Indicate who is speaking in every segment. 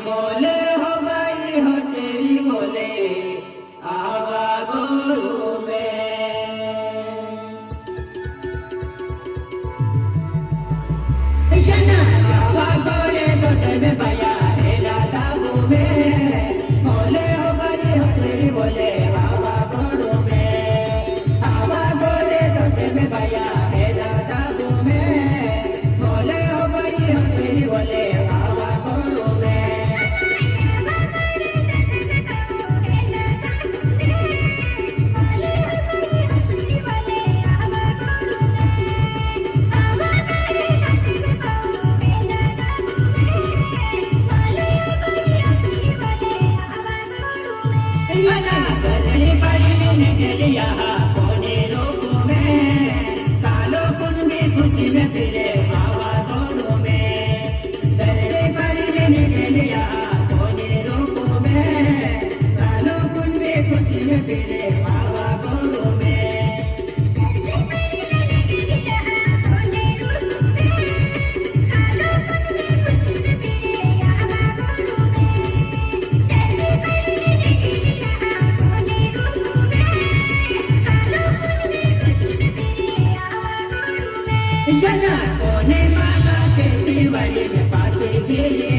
Speaker 1: बोले हो भाई हो तेरी बोले आवा गोरू में जना आवा गोरे गोटे में भैया है राधा घूमे बोले हो भाई हो तेरी बोले आवा गोरू में आवा गोरे गोटे में भैया है राधा घूमे बोले हो भाई हो तेरी बोले आवा गोरू में खुशी में फिरे बाबा गोरू में दर्दे पड़ने के लिया कोने रोको में कालो कुन में खुशी में फिरे बाबा गोरू में जना कोने माला खेती वाली में पाते गिरे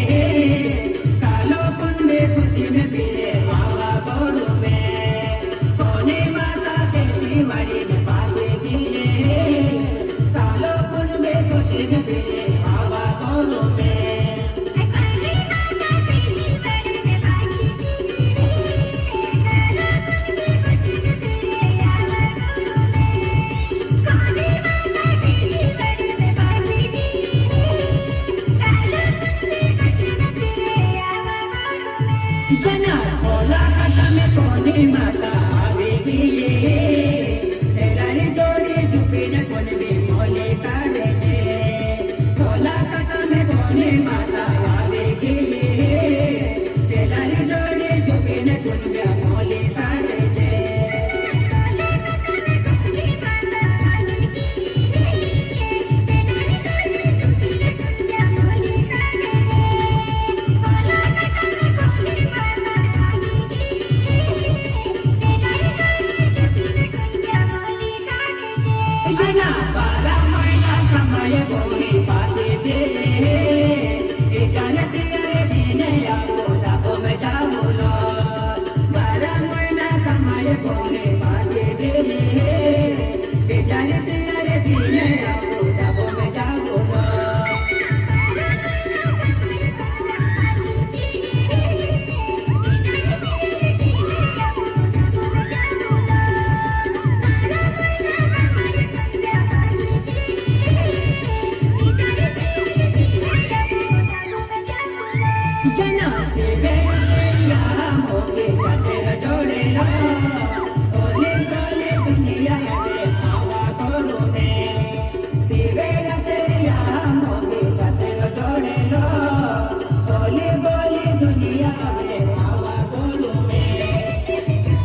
Speaker 1: कालो कुन में खुशी में फिरे बाबा गोरू में कोने माता खेती वाली में पाते गिरे कालो कुन में खुशी में फिरे बाबा गोरू में जना खोला कटा में कोने माता आवे गिए तेरारी जोड़ी झुपी न कोने में मोले काढ़े खोला कटा में कोने माता आवे गिए तेरारी जोड़ी झुपी न कोने में मोले काढ़े जना बारा महिना समय गोरी पाते दे ये जानते अरे दिन आपको दाबो में जाओ लो बारा महिना समय गोरी पाते दे ये जानते अरे दिन आपको दाबो में जाओ लो जना से बेरिया मोके जाते जोड़े लो ओले गोले दुनिया रे आवा गोरू में सिवेरा तेरिया मोके जाते जोड़े लो ओले गोले दुनिया रे आवा गोरू में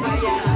Speaker 1: ভাইয়া